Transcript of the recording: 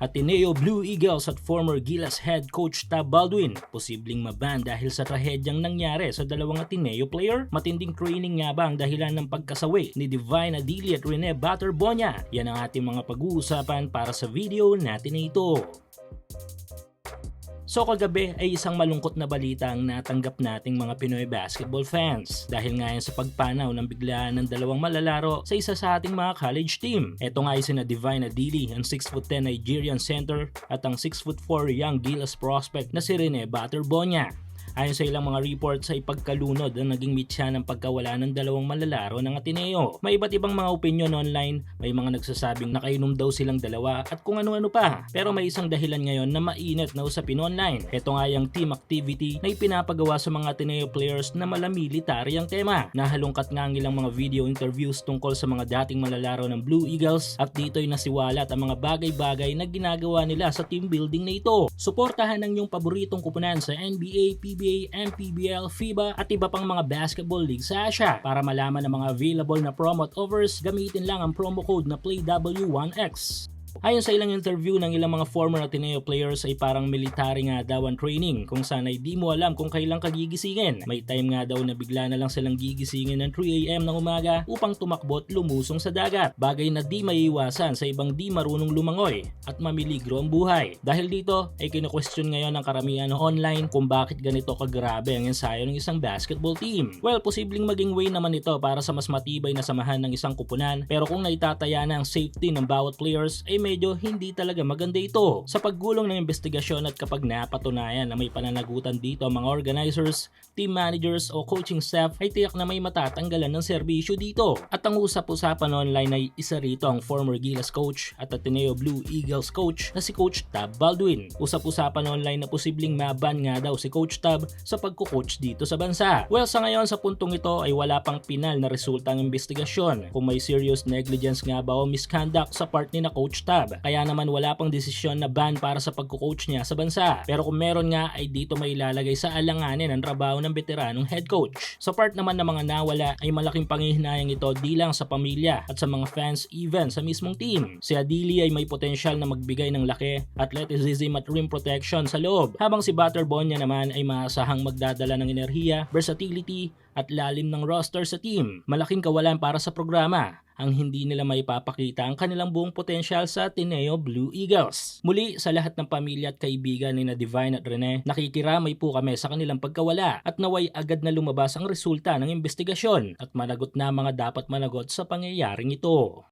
Ateneo Blue Eagles at former Gilas head coach Tab Baldwin posibleng maban dahil sa trahedyang nangyari sa dalawang Ateneo player. Matinding training nga ba ang dahilan ng pagkasawi ni Divine Adili at Rene Baterbonia? Yan ang ating mga pag-uusapan para sa video natin na ito. So kagabi ay isang malungkot na balita ang natanggap nating mga Pinoy basketball fans dahil nga yan sa pagpanaw ng biglaan ng dalawang malalaro sa isa sa ating mga college team. Ito nga ay sina Divine Adili, ang 6'10" Nigerian center at ang 6'4" young Gilas prospect na si Rene Baterbonia. Ayon sa ilang mga reports ay pagkalunod ang naging mitya ng pagkawala ng dalawang malalaro ng Ateneo. May iba't ibang mga opinion online, may mga nagsasabing nakainom daw silang dalawa at kung ano-ano pa. Pero may isang dahilan ngayon na mainit na usapin online. Ito nga yung team activity na ipinapagawa sa mga Ateneo players na malamilitary ang tema. Nahalungkat nga ang ilang mga video interviews tungkol sa mga dating malalaro ng Blue Eagles at dito'y nasiwalat ang mga bagay-bagay na ginagawa nila sa team building na ito. Suportahan ang iyong paboritong kupunan sa NBA, PBA, NPBL, FIBA at iba pang mga basketball league sa Asia. Para malaman ang mga available na promo at offers, gamitin lang ang promo code na PLAYW1X. Ayon sa ilang interview ng ilang mga former Ateneo players ay parang military nga daw ang training kung saan ay di mo alam kung kailan kagigisingin. May time nga daw na bigla na lang silang gigisingin ng 3 AM ng umaga upang tumakbo at lumusong sa dagat. Bagay na di maiiwasan sa ibang di marunong lumangoy at mamiligro ang buhay. Dahil dito ay kino-question ngayon ng karamihan online kung bakit ganito kagrabe ang ensayo ng isang basketball team. Well, posibleng maging way naman ito para sa mas matibay na samahan ng isang kupunan, pero kung naitataya na ang safety ng bawat players ay medyo hindi talaga maganda ito. Sa paggulong ng investigasyon at kapag napatunayan na may pananagutan dito ang mga organizers, team managers o coaching staff ay tiyak na may matatanggalan ng serbisyo dito. At ang usap-usapan online ay isa rito ang former Gilas coach at Ateneo Blue Eagles coach na si Coach Tab Baldwin. Usap-usapan online na posibleng maban nga daw si Coach Tab sa pagko-coach dito sa bansa. Well, sa ngayon sa puntong ito ay wala pang pinal na resulta ng investigasyon kung may serious negligence nga ba o misconduct sa part ni na Coach Tab. Kaya naman wala pang desisyon na ban para sa pagko-coach niya sa bansa. Pero kung meron nga ay dito may ilalagay sa alanganin ang trabaho ng veteranong head coach. Sa part naman ng mga nawala ay malaking panghihinayang ito di lang sa pamilya at sa mga fans even sa mismong team. Si Adili ay may potensyal na magbigay ng laki, athleticism at rim protection sa loob. Habang si Baterbonia naman ay maasahang magdadala ng enerhiya, versatility at lalim ng roster sa team. Malaking kawalan para sa programa ang hindi nila maipapakita ang kanilang buong potensyal sa Ateneo Blue Eagles. Muli, sa lahat ng pamilya at kaibigan ni na Divine at Rene, nakikiramay po kami sa kanilang pagkawala at naway agad na lumabas ang resulta ng investigasyon at managot na mga dapat managot sa pangyayaring ito.